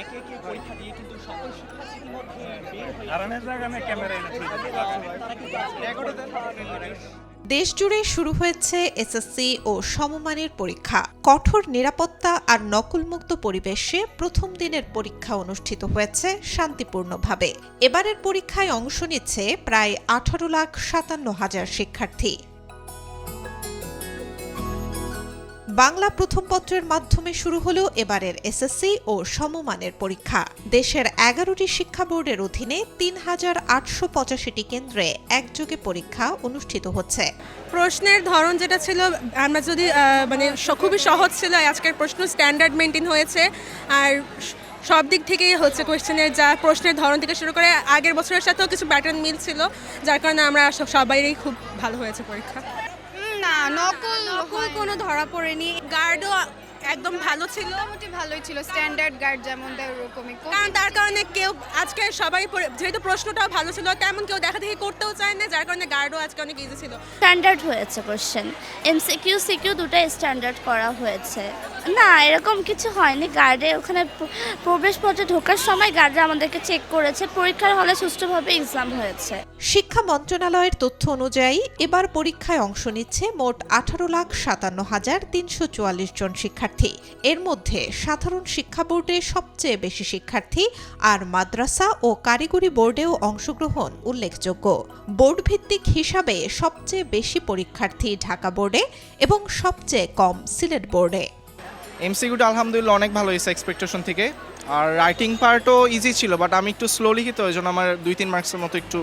একে একে পরীক্ষা দিয়ে কিন্তু সকল শিক্ষার্থী ইতিমধ্যে বের হয়ে দেশজুড়ে শুরু হয়েছে এসএসসি ও সমমানের পরীক্ষা। কঠোর নিরাপত্তা আর নকলমুক্ত পরিবেশে প্রথম দিনের পরীক্ষা অনুষ্ঠিত হয়েছে শান্তিপূর্ণভাবে। এবারের পরীক্ষায় অংশ নিচ্ছে প্রায় 18,57,000 শিক্ষার্থী। বাংলা প্রথম পত্রের মাধ্যমে শুরু হলো এবারের এসএসসি ও সমমানের পরীক্ষা। দেশের 11টি শিক্ষা বোর্ডের অধীনে 3,885টি কেন্দ্রে একযোগে পরীক্ষা অনুষ্ঠিত হচ্ছে। প্রশ্নের ধরন যেটা ছিল আমরা যদি খুবই সহজ ছিল, আজকের প্রশ্ন স্ট্যান্ডার্ড মেনটেন হয়েছে। আর সব দিক থেকেই হচ্ছে কোয়েশ্চেনের যা প্রশ্নের ধরন থেকে শুরু করে আগের বছরের সাথেও কিছু প্যাটার্ন মিল ছিল, যার কারণে আমরা সবাইরই খুব ভালো হয়েছে পরীক্ষা। না, নকল কোনো ধরা পড়েনি। গার্ডও একদম ভালো ছিল, মোটামুটি ভালোই ছিল, স্ট্যান্ডার্ড গার্ড যেমন দেয় ওরকমই। কারণ তার কারণে কেউ আজকে সবাই যেহেতু প্রশ্নটাও ভালো ছিল তেমন কেউ দেখা দেখি করতেও চায় না, যার কারণে গার্ডও আজকে অনেক ইজি ছিল। স্ট্যান্ডার্ড হয়েছে কোশ্চেন, এমসিকিউ সিকিউ দুটাই স্ট্যান্ডার্ড করা হয়েছে। না, এরকম কিছু হয়নি। গার্ডে ওখানে প্রবেশপত্রে ঢোকার সময় গার্ডরা আমাদেরকে চেক করেছে। পরীক্ষার হলে সুষ্ঠুভাবে এক্সাম হয়েছে। শিক্ষা মন্ত্রণালয়ের তথ্য অনুযায়ী এবার পরীক্ষায় অংশ নিচ্ছে মোট 18,57,344 জন শিক্ষার্থী। এর মধ্যে সাধারণ শিক্ষা বোর্ডে সবচেয়ে বেশি শিক্ষার্থী, আর মাদ্রাসা ও কারিগরি বোর্ডেও অংশগ্রহণ উল্লেখযোগ্য। বোর্ড ভিত্তিক হিসাবে সবচেয়ে বেশি পরীক্ষার্থী ঢাকা বোর্ডে এবং সবচেয়ে কম সিলেট বোর্ডে। এমসিকিউটা আলহামদুলিল্লাহ অনেক ভালো হয়েছে এক্সপেকটেশন থেকে। আর রাইটিং পার্টও ইজি ছিল, বাট আমি একটু স্লো লিখিত, ওই জন্য আমার 2-3 মার্কসের মতো একটু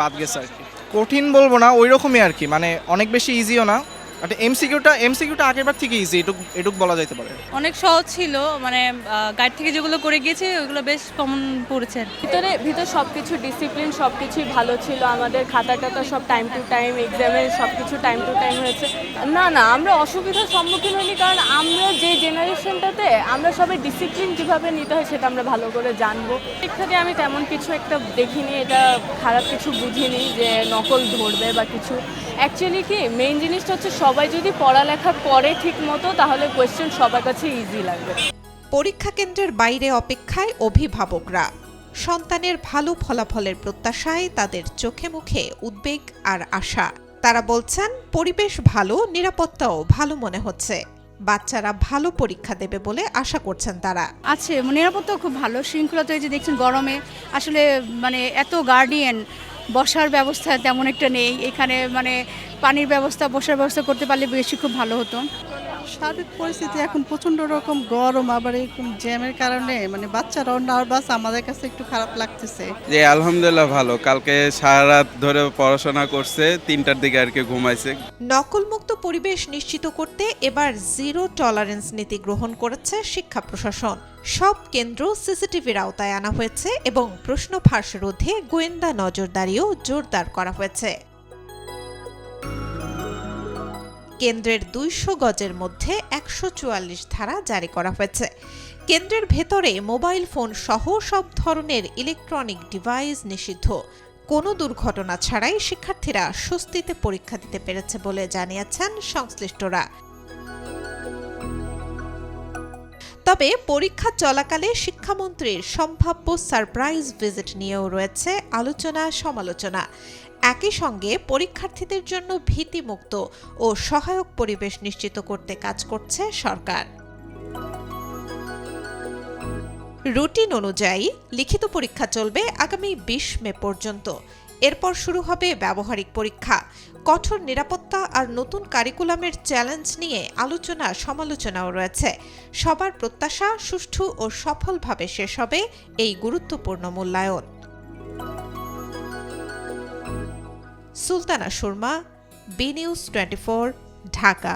বাদ গেছে আর কি। কঠিন বলবো না, ওই রকমই আর কি, অনেক বেশি ইজিও না। বাট এমসিকিউটা আগেরবার থেকে ইজি, এটুক বলা যেতে পারে। অনেক সহজ ছিল, গাইড থেকে যেগুলো করে গিয়েছে ওগুলো বেশ কমন পড়েছে। ভিতরে সবকিছু ডিসিপ্লিন, সবকিছুই ভালো ছিল। আমাদের খাতাটা তো সব টাইম টু টাইম, এক্সামের সবকিছু টাইম টু টাইম হয়েছে। না, আমরা অসুবিধার সম্মুখীন হইনি, কারণ আমরা যে জেনারেশনটাতে আমরা সবাই ডিসিপ্লিন কিভাবে নিতে হয় সেটা আমরা ভালো করে জানবো। পরীক্ষাতে আমি তেমন কিছু একটা দেখিনি, এটা খারাপ কিছু বুঝিনি যে নকল ধরবে বা কিছু। অ্যাকচুয়ালি কি মেইন জিনিসটা হচ্ছে সবাই যদি পড়ালেখা করে ঠিক মতো, তাহলে কোয়েশ্চেন সবার কাছে ইজি লাগবে। পরীক্ষা কেন্দ্রের বাইরে অপেক্ষায় অভিভাবকরা। সন্তানের ভালো ফলাফলের প্রত্যাশায় তাদের চোখে মুখে উদ্বেগ আর আশা। তারা বলছেন পরিবেশ ভালো, নিরাপত্তাও ভালো মনে হচ্ছে। বাচ্চারা ভালো পরীক্ষা দেবে বলে আশা করছেন তারা। আছে, নিরাপত্তাও খুব ভালো। শৃঙ্খলা তো এই যে দেখছেন গরমে আসলে এত গার্ডিয়ান, বসার ব্যবস্থা তেমন একটা নেই এখানে। পানির ব্যবস্থা, বসার ব্যবস্থা করতে পারলে বেশি খুব ভালো হতো। সার্বিক পরিস্থিতি এখন প্রচণ্ড রকম গরম, আবার এরকম জ্যামের কারণে বাচ্চারাও নার্ভাস, আমাদের কাছে একটু খারাপ লাগতেছে। যে আলহামদুলিল্লাহ ভালো, কালকে সারা রাত ধরে পড়াশোনা করছে, 3টার দিকে আর কি ঘুমাইছে। নকলমুক্ত পরিবেশ নিশ্চিত করতে এবার জিরো টলারেন্স নীতি গ্রহণ করেছে শিক্ষা প্রশাসন। সব কেন্দ্র সিসিটিভির আওতায় আনা হয়েছে এবং প্রশ্ন ফাঁস রোধে গোয়েন্দা নজরদারিও জোরদার করা হয়েছে। কেন্দ্রের 200 গজের মধ্যে 144 ধারা জারি করা হয়েছে। কেন্দ্রের ভেতরে মোবাইল ফোন সহ সব ধরনের ইলেকট্রনিক ডিভাইস নিষিদ্ধ। কোনো দুর্ঘটনা ছাড়াই শিক্ষার্থীরা স্বস্তিতে পরীক্ষা দিতে পেরেছে বলে জানিয়েছেন সংশ্লিষ্টরা। তবে পরীক্ষা চলাকালে শিক্ষামন্ত্রীর সম্ভাব্য সারপ্রাইজ ভিজিট নিয়েও রয়েছে আলোচনা সমালোচনা। একই সঙ্গে পরীক্ষার্থীদের জন্য ভীতিমুক্ত ও সহায়ক পরিবেশ নিশ্চিত করতে কাজ করছে সরকার। রুটিন অনুযায়ী লিখিত পরীক্ষা চলবে আগামী 20 মে পর্যন্ত। এরপর শুরু হবে ব্যবহারিক পরীক্ষা। কঠোর নিরাপত্তা আর নতুন কারিকুলামের চ্যালেঞ্জ নিয়ে আলোচনা সমালোচনাও রয়েছে। সবার প্রত্যাশা সুষ্ঠু ও সফলভাবে শেষ হবে এই গুরুত্বপূর্ণ মূল্যায়ন। Sultana Sharma, B news 24, Dhaka.